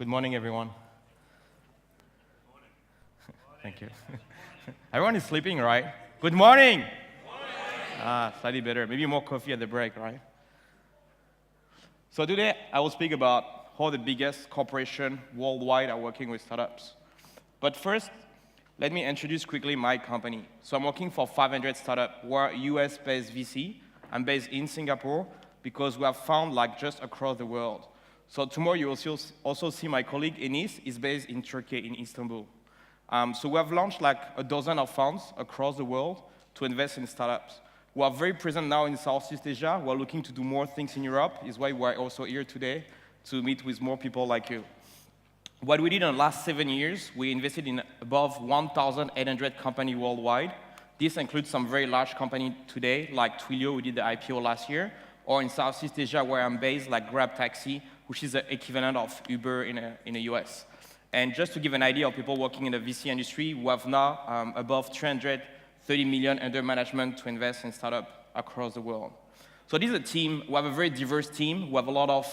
morning, everyone. Thank you. Everyone is sleeping, right? Good morning. Slightly better. Maybe more coffee at the break, right? So today, I will speak about how the biggest corporations worldwide are working with startups. But first, let me introduce quickly my company. So I'm working for 500 Startup. We're a US-based VC. I'm based in Singapore because we have found just across the world. So tomorrow you will also see my colleague Enis is based in Turkey, in Istanbul. So we have launched a dozen of funds across the world to invest in startups. We are very present now in Southeast Asia. We're looking to do more things in Europe. Is why we're also here today to meet with more people like you. What we did in the last 7 years, we invested in above 1,800 companies worldwide. This includes some very large companies today, like Twilio, we did the IPO last year, or in Southeast Asia, where I'm based, like Grab Taxi, which is the equivalent of Uber in the US. And just to give an idea of people working in the VC industry, we have now above 330 million under management to invest in startups across the world. So this is a team. We have a very diverse team. We have a lot of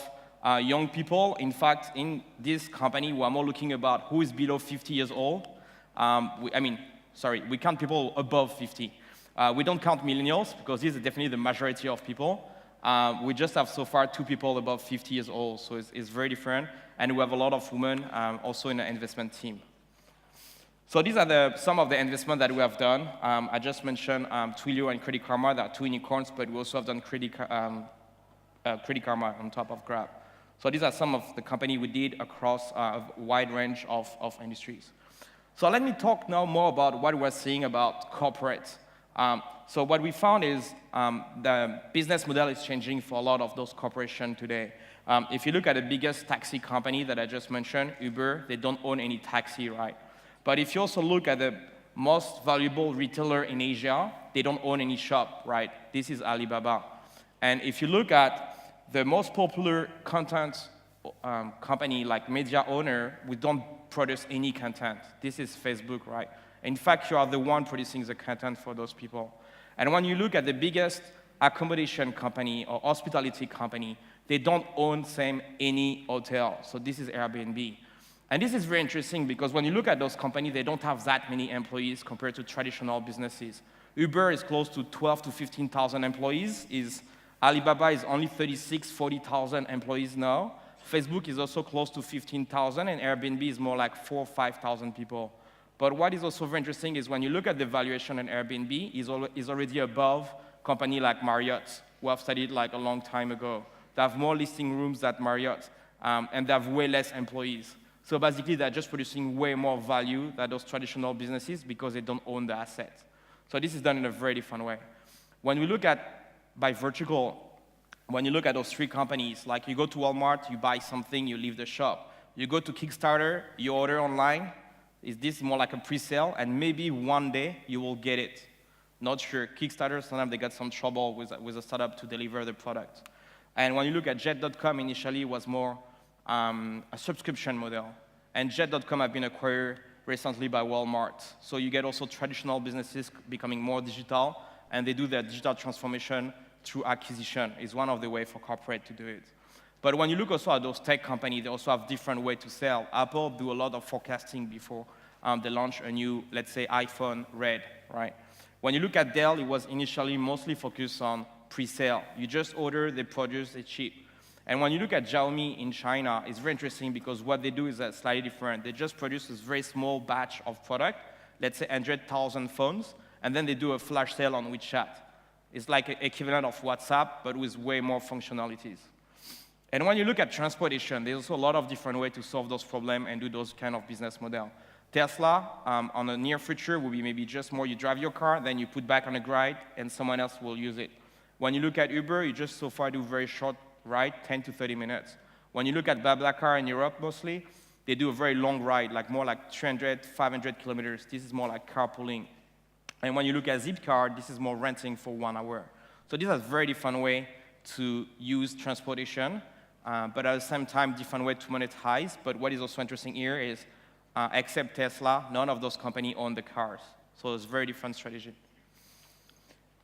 young people. In fact, in this company, we are more looking about who is below 50 years old. We count people above 50. We don't count millennials, because this is definitely the majority of people. We just have so far 2 people above 50 years old, so it's very different. And we have a lot of women also in the investment team. So these are some of the investment that we have done. I just mentioned Twilio and Credit Karma. They are 2 unicorns, but we also have done Credit Karma on top of Grab. So these are some of the company we did across a wide range of industries. So let me talk now more about what we're seeing about corporate. So what we found is the business model is changing for a lot of those corporations today. If you look at the biggest taxi company that I just mentioned, Uber, they don't own any taxi, right? But if you also look at the most valuable retailer in Asia, they don't own any shop, right? This is Alibaba. And if you look at the most popular content company, like media owner, we don't produce any content. This is Facebook, right? In fact, you are the one producing the content for those people. And when you look at the biggest accommodation company or hospitality company, they don't own any hotel. So this is Airbnb. And this is very interesting because when you look at those companies, they don't have that many employees compared to traditional businesses. Uber is close to 12 to 15,000 employees. Alibaba is only 40,000 employees now. Facebook is also close to 15,000, and Airbnb is more like 4,000 or 5,000 people. But what is also very interesting is when you look at the valuation in Airbnb, is already above company like Marriott, who have studied a long time ago. They have more listing rooms than Marriott, and they have way less employees. So basically, they're just producing way more value than those traditional businesses because they don't own the assets. So this is done in a very different way. When we look at by vertical, when you look at those 3 companies, like you go to Walmart, you buy something, you leave the shop. You go to Kickstarter, you order online. Is this more like a pre-sale? And maybe one day you will get it. Not sure. Kickstarter, sometimes they got some trouble with a startup to deliver the product. And when you look at Jet.com, initially it was more a subscription model. And Jet.com have been acquired recently by Walmart. So you get also traditional businesses becoming more digital, and they do their digital transformation through acquisition. Is one of the ways for corporate to do it. But when you look also at those tech companies, they also have different ways to sell. Apple do a lot of forecasting before they launch a new, let's say, iPhone Red, right? When you look at Dell, it was initially mostly focused on pre-sale. You just order, they produce, they ship. And when you look at Xiaomi in China, it's very interesting because what they do is slightly different. They just produce this very small batch of product, let's say 100,000 phones, and then they do a flash sale on WeChat. It's like an equivalent of WhatsApp, but with way more functionalities. And when you look at transportation, there's also a lot of different ways to solve those problems and do those kind of business model. Tesla, on the near future, will be maybe just more you drive your car, then you put back on a ride, and someone else will use it. When you look at Uber, you just so far do very short ride, 10 to 30 minutes. When you look at BlaBlaCar in Europe mostly, they do a very long ride, more like 300, 500 kilometers. This is more like carpooling. And when you look at Zipcar, this is more renting for 1 hour. So these are very different way to use transportation. But at the same time, different way to monetize. But what is also interesting here is, except Tesla, none of those companies own the cars. So it's a very different strategy.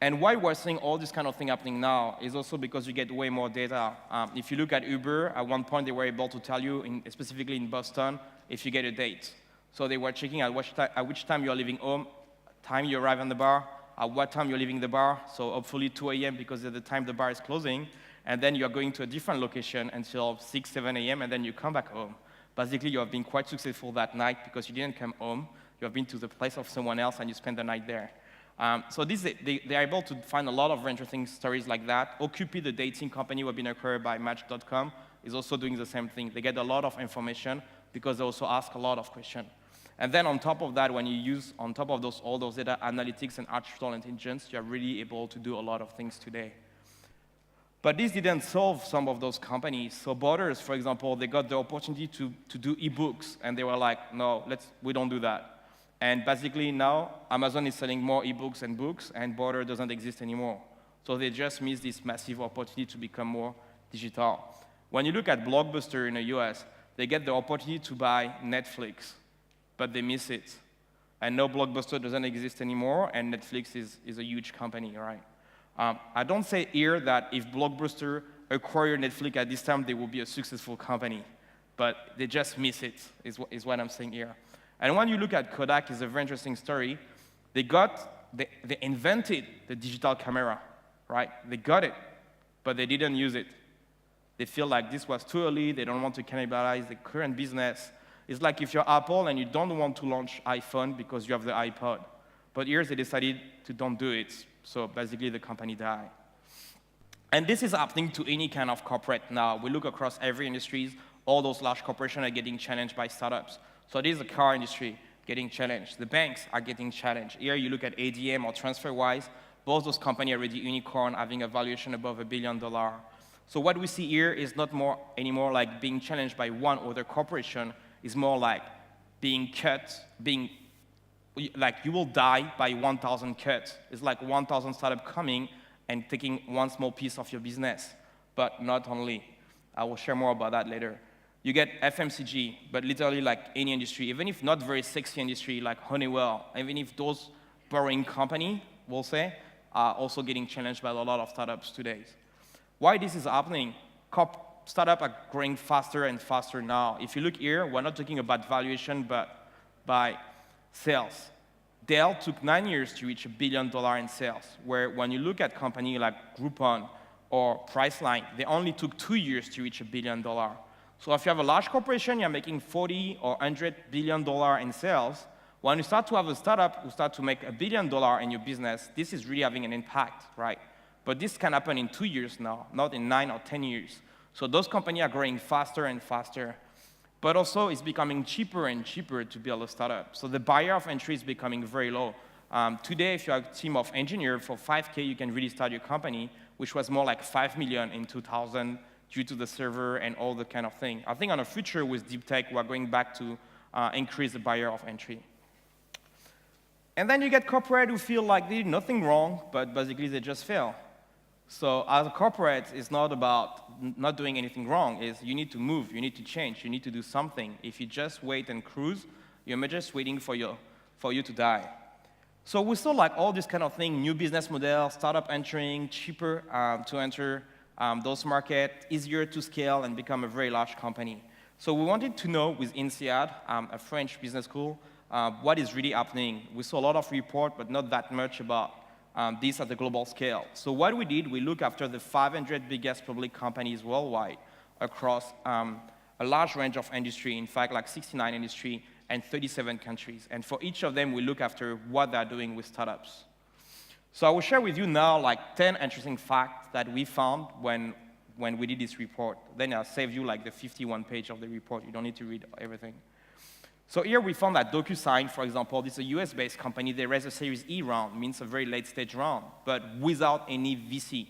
And why we're seeing all this kind of thing happening now is also because you get way more data. If you look at Uber, at one point they were able to tell you, specifically in Boston, if you get a date. So they were checking at which time you're leaving home, time you arrive on the bar, at what time you're leaving the bar, so hopefully 2 a.m. because at the time the bar is closing, and then you're going to a different location until 6, 7 a.m., and then you come back home. Basically, you have been quite successful that night because you didn't come home, you have been to the place of someone else and you spend the night there. So they're able to find a lot of interesting stories like that. Occupy, the dating company, we've been acquired by Match.com, is also doing the same thing. They get a lot of information because they also ask a lot of questions. And then on top of that, when you use, on top of all those data analytics and artificial intelligence, you're really able to do a lot of things today. But this didn't solve some of those companies. So Borders, for example, they got the opportunity to do ebooks, and they were like, no, we don't do that. And basically now, Amazon is selling more ebooks and books, and Border doesn't exist anymore. So they just missed this massive opportunity to become more digital. When you look at Blockbuster in the US, they get the opportunity to buy Netflix, but they miss it. And now Blockbuster doesn't exist anymore, and Netflix is a huge company, right? I don't say here that if Blockbuster acquired Netflix at this time, they will be a successful company, but they just miss it, is what I'm saying here. And when you look at Kodak, it's a very interesting story. They invented the digital camera, right? They got it, but they didn't use it. They feel like this was too early, they don't want to cannibalize the current business. It's like if you're Apple and you don't want to launch iPhone because you have the iPod. But here they decided to don't do it, so basically the company died. And this is happening to any kind of corporate now. We look across every industry, all those large corporations are getting challenged by startups. So this is the car industry getting challenged. The banks are getting challenged. Here you look at ADM or TransferWise, both those companies are already unicorn, having a valuation above $1 billion. So what we see here is not anymore like being challenged by one other corporation, it's more like being cut, like you will die by 1,000 cuts. It's like 1,000 startups coming and taking one small piece of your business, but not only. I will share more about that later. You get FMCG, but literally like any industry, even if not very sexy industry like Honeywell, even if those boring company, we'll say, are also getting challenged by a lot of startups today. Why this is happening? Startups are growing faster and faster now. If you look here, we're not talking about valuation, but by sales. Dell took 9 years to reach $1 billion in sales, where when you look at companies like Groupon or Priceline, they only took 2 years to reach $1 billion. So if you have a large corporation, you're making $40 or $100 billion in sales. When you start to have a startup who start to make $1 billion in your business, this is really having an impact, right? But this can happen in 2 years now, not in 9 or 10 years. So those companies are growing faster and faster. But also, it's becoming cheaper and cheaper to build a startup. So the barrier of entry is becoming very low. Today, if you have a team of engineers, for $5K, you can really start your company, which was more like $5 million in 2000, due to the server and all the kind of thing. I think on the future with deep tech, we're going back to increase the barrier of entry. And then you get corporate who feel like they did nothing wrong, but basically they just fail. So as a corporate, it's not about not doing anything wrong. It's you need to move, you need to change, you need to do something. If you just wait and cruise, you're just waiting for you to die. So we saw like all this kind of thing, new business model, startup entering, cheaper to enter those markets, easier to scale and become a very large company. So we wanted to know with INSEAD, a French business school, what is really happening. We saw a lot of reports, but not that much about this at the global scale. So what we did, we looked after the 500 biggest public companies worldwide across a large range of industry, in fact, like 69 industry and 37 countries. And for each of them, we look after what they're doing with startups. So I will share with you now like 10 interesting facts that we found when we did this report. Then I'll save you like the 51 page of the report. You don't need to read everything. So here we found that DocuSign, for example, this is a US-based company. They raised a Series E round, means a very late stage round, but without any VC.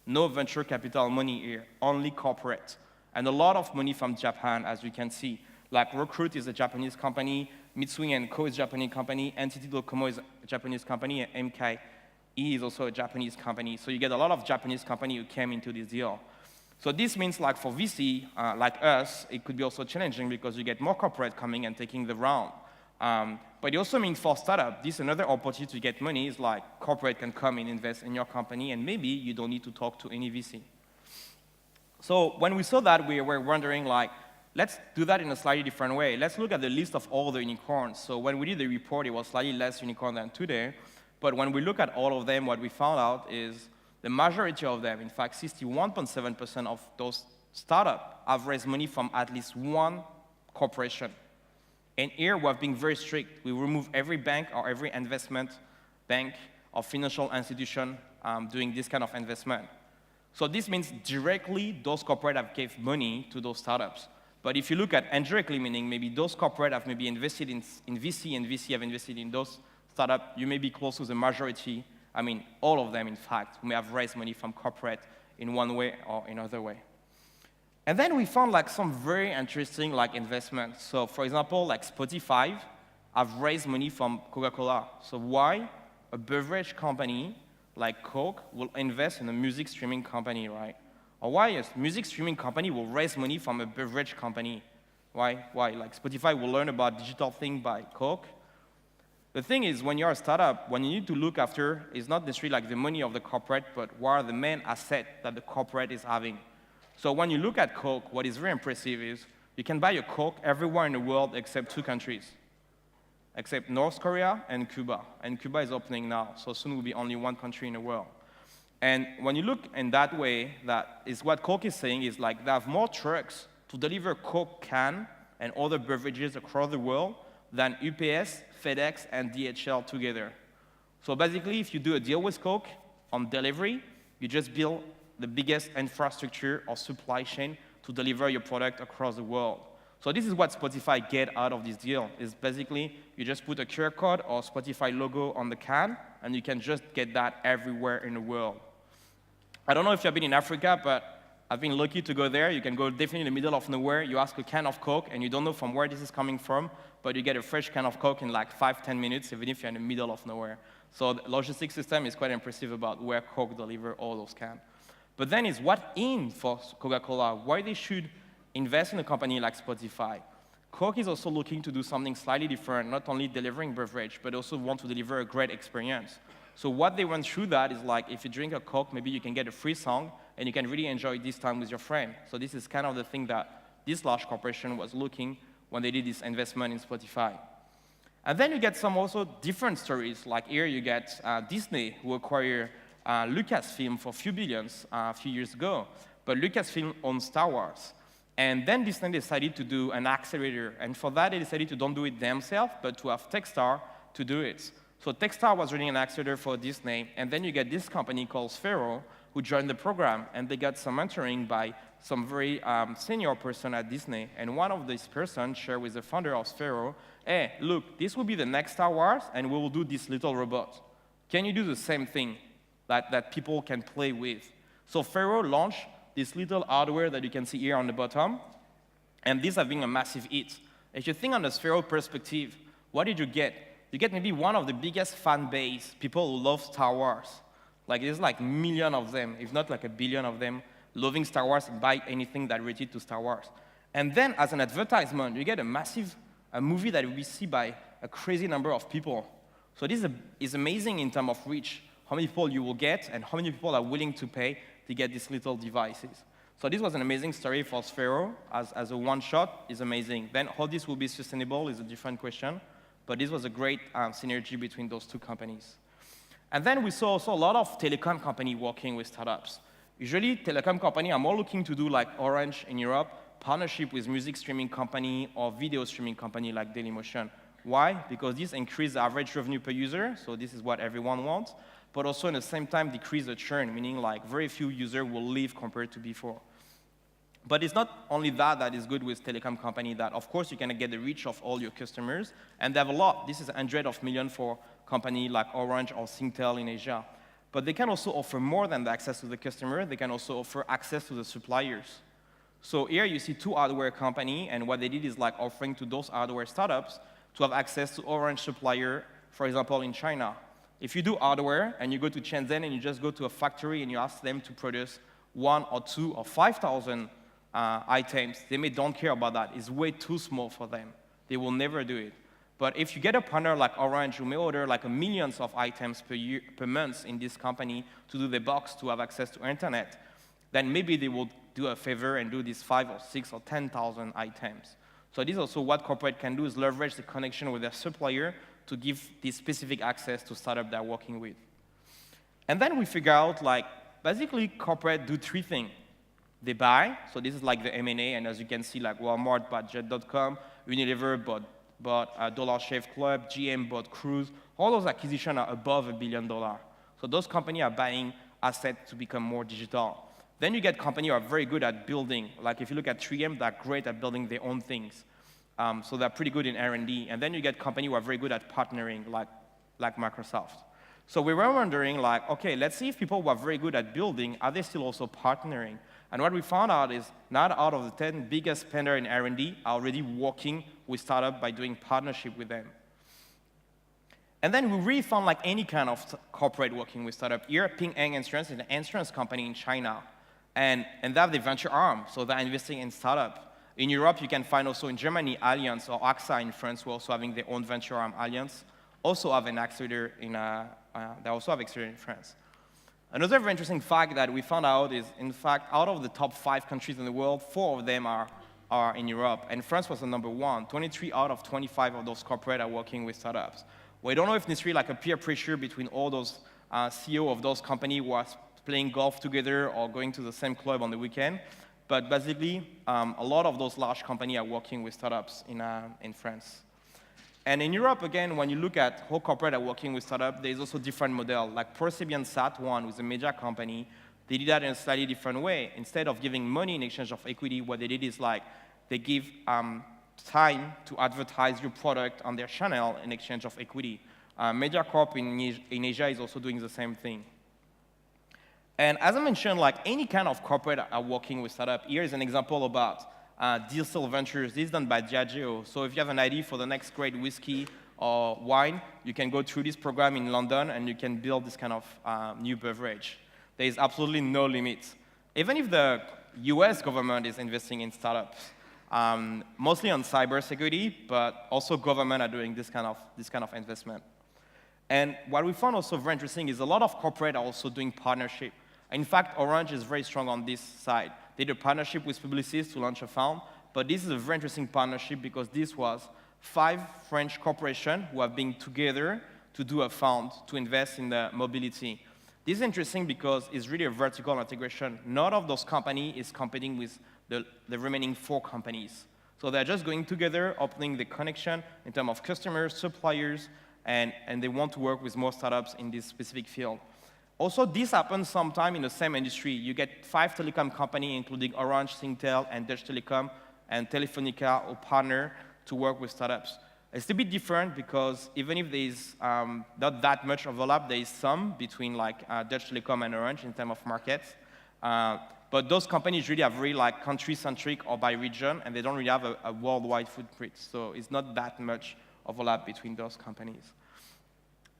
No venture capital money here, only corporate. And a lot of money from Japan, as you can see. Like Recruit is a Japanese company, Mitsui & Co is a Japanese company, NTT Docomo is a Japanese company, and MKE is also a Japanese company. So you get a lot of Japanese companies who came into this deal. So this means like for VC, like us, it could be also challenging because you get more corporate coming and taking the round. But it also means for startup, this another opportunity to get money is like corporate can come and invest in your company, and maybe you don't need to talk to any VC. So when we saw that, we were wondering, like, let's do that in a slightly different way. Let's look at the list of all the unicorns. So when we did the report, it was slightly less unicorn than today. But when we look at all of them, what we found out is the majority of them, in fact, 61.7% of those startups have raised money from at least one corporation. And here, we have been very strict. We remove every bank or every investment bank or financial institution doing this kind of investment. So this means directly those corporates have gave money to those startups. But if you look at indirectly, meaning maybe those corporates have maybe invested in VC and VC have invested in those startups, you may be close to the majority, I mean, all of them, in fact, who may have raised money from corporate in one way or another way. And then we found like some very interesting like investments. So for example, like Spotify have raised money from Coca-Cola. So why a beverage company like Coke will invest in a music streaming company, right? Or why a music streaming company will raise money from a beverage company? Why? Like Spotify will learn about digital thing by Coke. The thing is, when you're a startup, what you need to look after is not necessarily like the money of the corporate, but what are the main assets that the corporate is having. So when you look at Coke, what is very impressive is you can buy a Coke everywhere in the world except two countries, except North Korea and Cuba. And Cuba is opening now, so soon will be only one country in the world. And when you look in that way, that is what Coke is saying is like they have more trucks to deliver Coke can and other beverages across the world than UPS, FedEx, and DHL together. So basically, if you do a deal with Coke on delivery, you just build the biggest infrastructure or supply chain to deliver your product across the world. So this is what Spotify get out of this deal, is basically you just put a QR code or Spotify logo on the can, and you can just get that everywhere in the world. I don't know if you've been in Africa, but I've been lucky to go there. You can go definitely in the middle of nowhere. You ask a can of Coke, and you don't know from where this is coming from, but you get a fresh can of Coke in like 5-10 minutes, even if you're in the middle of nowhere. So the logistics system is quite impressive about where Coke deliver all those cans. But then is what in for Coca-Cola, why they should invest in a company like Spotify. Coke is also looking to do something slightly different, not only delivering beverage, but also want to deliver a great experience. So what they went through that is like, if you drink a Coke, maybe you can get a free song, and you can really enjoy this time with your friend. So this is kind of the thing that this large corporation was looking when they did this investment in Spotify. And then you get some also different stories, like here you get Disney, who acquired Lucasfilm for a few billions a few years ago, but Lucasfilm owns Star Wars. And then Disney decided to do an accelerator, and for that they decided to don't do it themselves, but to have Techstar to do it. So Techstar was running an accelerator for Disney, and then you get this company called Sphero, who joined the program, and they got some mentoring by some very senior person at Disney. And one of these persons shared with the founder of Sphero, hey, look, this will be the next Star Wars, and we will do this little robot. Can you do the same thing that people can play with? So Sphero launched this little hardware that you can see here on the bottom, and these have been a massive hit. If you think on the Sphero perspective, what did you get? You get maybe one of the biggest fan base, people who love Star Wars. Like there's like million of them, if not like a billion of them, loving Star Wars and buy anything that related to Star Wars. And then as an advertisement, you get a movie that will be seen by a crazy number of people. So this is amazing in terms of reach, how many people you will get and how many people are willing to pay to get these little devices. So this was an amazing story for Sphero. As a one-shot, is amazing. Then how this will be sustainable is a different question, but this was a great synergy between those two companies. And then we saw also a lot of telecom companies working with startups. Usually, telecom companies are more looking to do like Orange in Europe, partnership with music streaming company or video streaming company like Dailymotion. Why? Because this increases the average revenue per user, so this is what everyone wants, but also at the same time decrease the churn, meaning like very few users will leave compared to before. But it's not only that is good with telecom company, that of course you're gonna get the reach of all your customers, and they have a lot. This is hundreds of millions for company like Orange or Singtel in Asia. But they can also offer more than the access to the customer. They can also offer access to the suppliers. So here you see two hardware companies, and what they did is like offering to those hardware startups to have access to Orange supplier, for example, in China. If you do hardware and you go to Shenzhen and you just go to a factory and you ask them to produce 1 or 2 or 5,000 items, they don't care about that. It's way too small for them. They will never do it. But if you get a partner like Orange, who may order like millions of items per month in this company to do the box to have access to internet, then maybe they will do a favor and do these 5 or 6 or 10,000 items. So this is also what corporate can do, is leverage the connection with their supplier to give this specific access to startup they're working with. And then we figure out, like, basically corporate do 3 things. They buy, so this is like the M&A, and as you can see, like Walmart bought Jet.com, Unilever bought Dollar Shave Club, GM bought Cruise. All those acquisitions are above $1 billion. So those companies are buying assets to become more digital. Then you get companies who are very good at building. Like if you look at 3M, they're great at building their own things. So they're pretty good in R&D. And then you get companies who are very good at partnering, like Microsoft. So we were wondering, like, okay, let's see if people who are very good at building, are they still also partnering? And what we found out is 9 out of the 10 biggest spenders in R&D are already working with startups by doing partnership with them. And then we really found like any kind of corporate working with startup. Here, Ping An Insurance is an insurance company in China. And they have the venture arm, so they're investing in startup. In Europe, you can find also in Germany, Allianz or AXA in France, who are also having their own venture arm. Allianz also have an accelerator they also have accelerator in France. Another very interesting fact that we found out is, in fact, out of the top 5 countries in the world, 4 of them are in Europe. And France was the number 1. 23 out of 25 of those corporates are working with startups. We don't know if it's really like a peer pressure between all those CEO of those companies who are playing golf together or going to the same club on the weekend. But basically, a lot of those large companies are working with startups in France. And in Europe, again, when you look at how corporate are working with startups, there's also different models. Like Procebian Sat1, who's a media company, they did that in a slightly different way. Instead of giving money in exchange of equity, what they did is like they give time to advertise your product on their channel in exchange of equity. MediaCorp in Asia is also doing the same thing. And as I mentioned, like any kind of corporate are working with startup. Here is an example about Deal Ventures. This is done by Diageo. So if you have an idea for the next great whiskey or wine, you can go through this program in London and you can build this kind of new beverage. There is absolutely no limit. Even if the US government is investing in startups, mostly on cybersecurity, but also government are doing this kind of investment. And what we found also very interesting is a lot of corporate are also doing partnership. In fact, Orange is very strong on this side. They did a partnership with Publicis to launch a fund, but this is a very interesting partnership because this was 5 French corporations who have been together to do a fund to invest in the mobility. This is interesting because it's really a vertical integration. None of those companies is competing with the remaining 4 companies. So they're just going together, opening the connection in terms of customers, suppliers, and they want to work with more startups in this specific field. Also, this happens sometime in the same industry. You get 5 telecom companies, including Orange, Singtel, and Dutch Telecom, and Telefonica, or partner to work with startups. It's a bit different because even if there's not that much overlap, there is some between like Dutch Telecom and Orange in terms of markets. But those companies really are very like country-centric or by region, and they don't really have a worldwide footprint. So it's not that much overlap between those companies.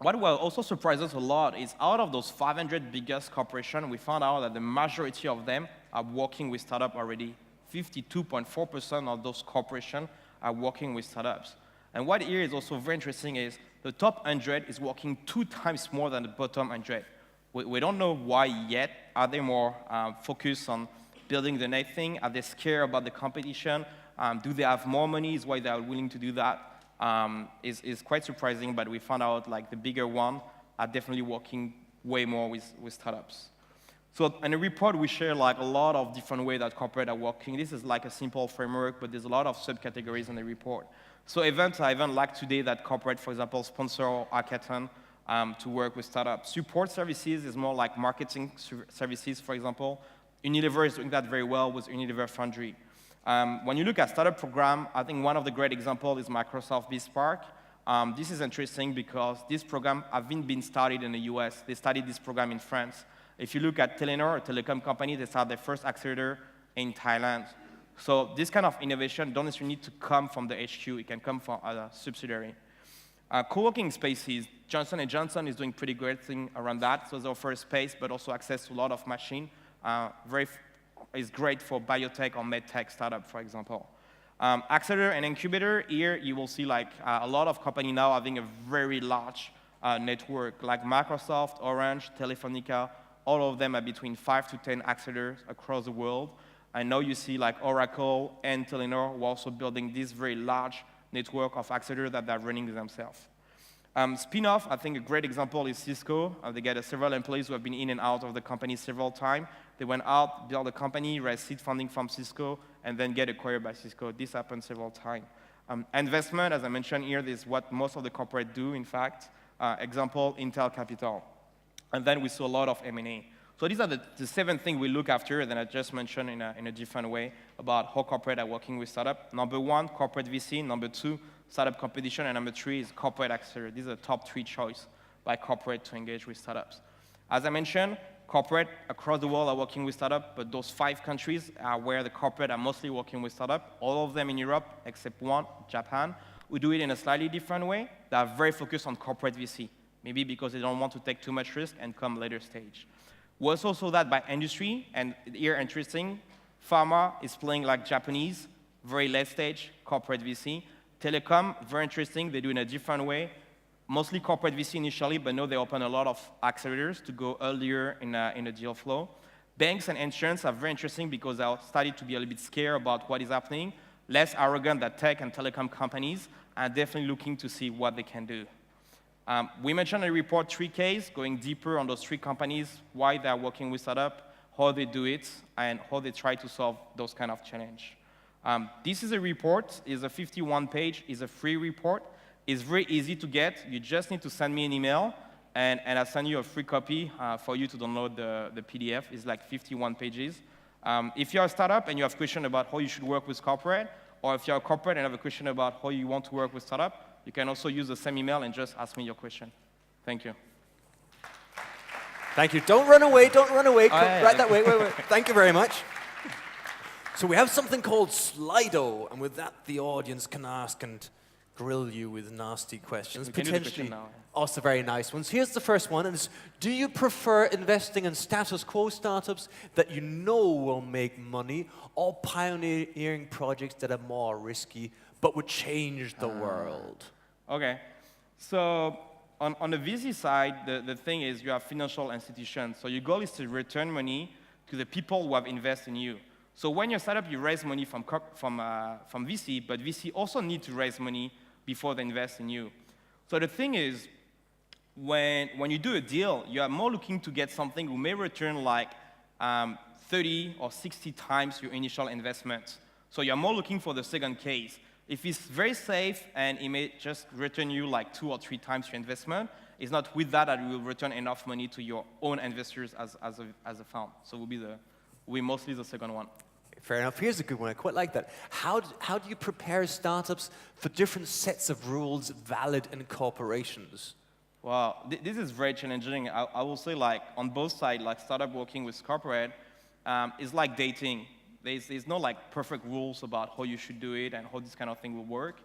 What will also surprise us a lot is out of those 500 biggest corporations, we found out that the majority of them are working with startups already. 52.4% of those corporations are working with startups. And what here is also very interesting is the top 100 is working 2 times more than the bottom 100. We don't know why yet. Are they more focused on building the next thing? Are they scared about the competition? Do they have more money? Is why they are willing to do that? Is quite surprising, but we found out like the bigger one are definitely working way more with startups. So in the report, we share like a lot of different ways that corporate are working. This is like a simple framework, but there's a lot of subcategories in the report. So events like today that corporate, for example, sponsor hackathon to work with startups. Support services is more like marketing services, for example. Unilever is doing that very well with Unilever Foundry. When you look at startup program, I think one of the great examples is Microsoft BizSpark. This is interesting because this program hasn't been started in the US. They started this program in France. If you look at Telenor, a telecom company, they started their first accelerator in Thailand. So this kind of innovation don't necessarily need to come from the HQ. It can come from a subsidiary. Co-working spaces, Johnson & Johnson is doing pretty great thing around that. So they offer space, but also access to a lot of machine. Is great for biotech or medtech startup, for example. Accelerator and incubator, here you will see like a lot of companies now having a very large network, like Microsoft, Orange, Telefonica, all of them are between 5 to 10 accelerators across the world. And now you see like Oracle and Telenor who are also building this very large network of accelerators that they're running themselves. Spin-off, I think a great example is Cisco. They get several employees who have been in and out of the company several times. They went out, built a company, raised seed funding from Cisco, and then get acquired by Cisco. This happened several times. Investment, as I mentioned here, is what most of the corporate do, in fact. Example, Intel Capital. And then we saw a lot of M&A. So these are the 7 things we look after that I just mentioned in a different way about how corporate are working with startup. Number 1, corporate VC. Number 2, startup competition. And number 3 is corporate accelerator. These are the top 3 choices by corporate to engage with startups. As I mentioned, corporate across the world are working with startups, but those 5 countries are where the corporate are mostly working with startups. All of them in Europe, except one, Japan. We do it in a slightly different way. They are very focused on corporate VC, maybe because they don't want to take too much risk and come later stage. We also saw that by industry, and here interesting, pharma is playing like Japanese, very late stage, corporate VC. Telecom, very interesting, they do it in a different way. Mostly corporate VC initially, but now they open a lot of accelerators to go earlier in the deal flow. Banks and insurance are very interesting because they are starting to be a little bit scared about what is happening, less arrogant than tech and telecom companies, and definitely looking to see what they can do. We mentioned in the report 3 cases, going deeper on those 3 companies, why they are working with startup, how they do it, and how they try to solve those kind of challenge. This is a report, it's a 51-page, it's a free report. It's very easy to get. You just need to send me an email, and I'll send you a free copy for you to download the PDF. It's like 51 pages. If you're a startup and you have questions about how you should work with corporate, or if you're a corporate and have a question about how you want to work with startup, you can also use the same email and just ask me your question. Thank you. Thank you. Don't run away, don't run away. Yeah, Right that way, wait. Thank you very much. So we have something called Slido, and with that, the audience can ask and grill you with nasty questions, potentially also very nice ones. Here's the first one, and it's, do you prefer investing in status quo startups that you know will make money, or pioneering projects that are more risky but would change the world? Okay, so on the VC side, the thing is you have financial institutions. So your goal is to return money to the people who have invested in you. So when you're set up, you raise money from VC, but VC also need to raise money before they invest in you. So the thing is, when you do a deal, you are more looking to get something who may return like 30 or 60 times your initial investment. So you're more looking for the second case. If it's very safe and it may just return you like 2 or 3 times your investment, it's not with that it will return enough money to your own investors as a fund. So it will be mostly the second one. Fair enough. Here's a good one. I quite like that. How do you prepare startups for different sets of rules valid in corporations? Well, this is very challenging. I will say, like, on both sides, like startup working with corporate, is like dating. There's no like perfect rules about how you should do it and how this kind of thing will work.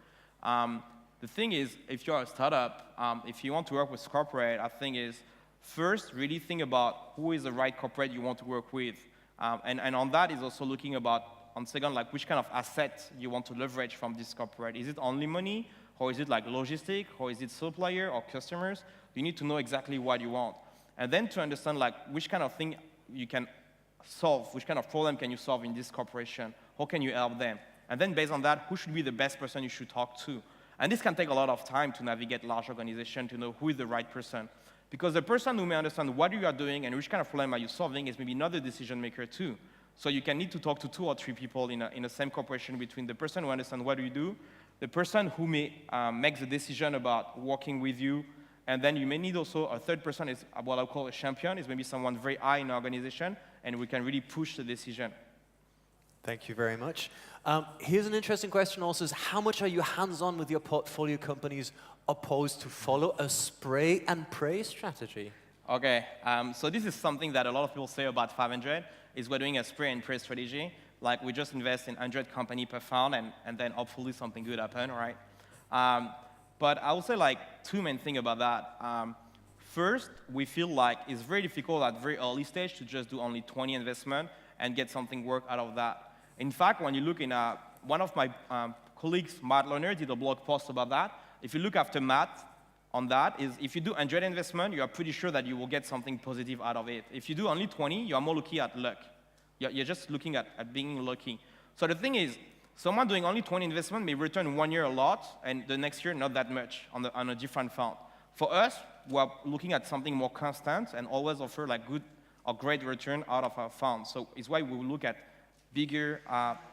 The thing is, if you're a startup, if you want to work with corporate, I think is first really think about who is the right corporate you want to work with. And on that is also looking about, on second, like which kind of asset you want to leverage from this corporate. Is it only money, or is it like logistic, or is it supplier or customers? You need to know exactly what you want. And then to understand like which kind of thing you can solve, which kind of problem can you solve in this corporation, how can you help them? And then based on that, who should be the best person you should talk to? And this can take a lot of time to navigate large organization to know who is the right person. Because the person who may understand what you are doing and which kind of problem are you solving is maybe not the decision maker too. So you can need to talk to 2 or 3 people in the same corporation between the person who understands what you do, the person who may make the decision about working with you, and then you may need also a third person is what I call a champion, is maybe someone very high in the organization, and we can really push the decision. Thank you very much. Here's an interesting question also, is how much are you hands-on with your portfolio companies opposed to follow a spray and pray strategy? Okay, so this is something that a lot of people say about 500, is we're doing a spray and pray strategy. Like we just invest in 100 companies per fund and then hopefully something good happen, right? But I would say like 2 main things about that. First, we feel like it's very difficult at very early stage to just do only 20 investment and get something work out of that. In fact, when you look in one of my colleagues, Matt Lerner, did a blog post about that. If you look after Matt on that, is if you do 100 investment, you are pretty sure that you will get something positive out of it. If you do only 20, you are more looking at luck. You're just looking at being lucky. So the thing is, someone doing only 20 investment may return 1 year a lot, and the next year not that much on a different fund. For us, we're looking at something more constant and always offer like good or great return out of our fund. So it's why we will look at bigger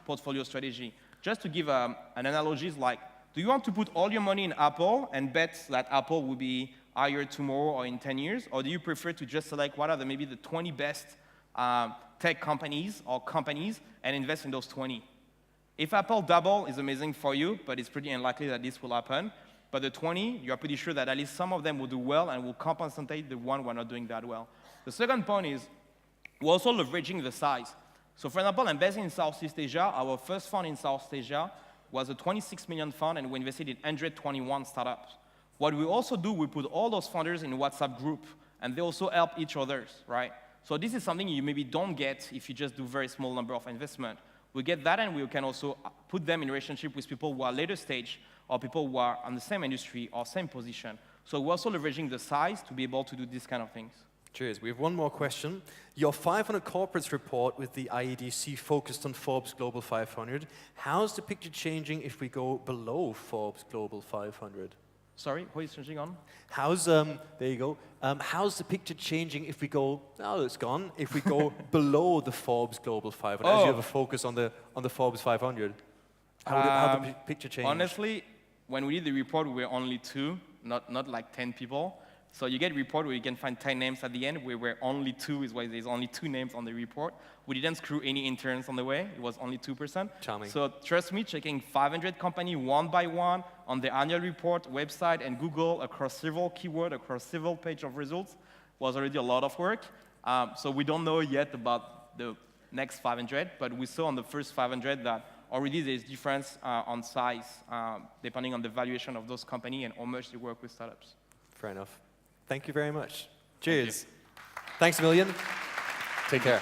portfolio strategy. Just to give an analogy, is like, do you want to put all your money in Apple and bet that Apple will be higher tomorrow or in 10 years? Or do you prefer to just select what are maybe the 20 best tech companies or companies and invest in those 20? If Apple double is amazing for you, but it's pretty unlikely that this will happen. But the 20, you're pretty sure that at least some of them will do well and will compensate the one who are not doing that well. The second point is we're also leveraging the size. So for example, investing in Southeast Asia, our first fund in South Asia was a 26 million fund, and we invested in 121 startups. What we also do, we put all those founders in a WhatsApp group, and they also help each other, right? So this is something you maybe don't get if you just do very small number of investment. We get that, and we can also put them in relationship with people who are later stage or people who are on the same industry or same position. So we're also leveraging the size to be able to do these kind of things. Cheers. We have one more question. Your 500 corporates report with the IEDC focused on Forbes Global 500. How's the picture changing if we go below Forbes Global 500? Sorry, what is changing on? How's, there you go. How's the picture changing if we go, oh, it's gone, if we go below the Forbes Global 500, as you have a focus on the Forbes 500? How the picture change? Honestly, when we did the report, we were only 2, not like 10 people. So you get a report where you can find 10 names at the end. We were only 2, is why there's only 2 names on the report. We didn't screw any interns on the way. It was only 2%. Charming. So trust me, checking 500 companies one by one on the annual report website and Google across several keywords, across several pages of results was already a lot of work. So we don't know yet about the next 500, but we saw on the first 500 that already there's difference on size, depending on the valuation of those companies and how much they work with startups. Fair enough. Thank you very much. Cheers. Thanks a million. Take care.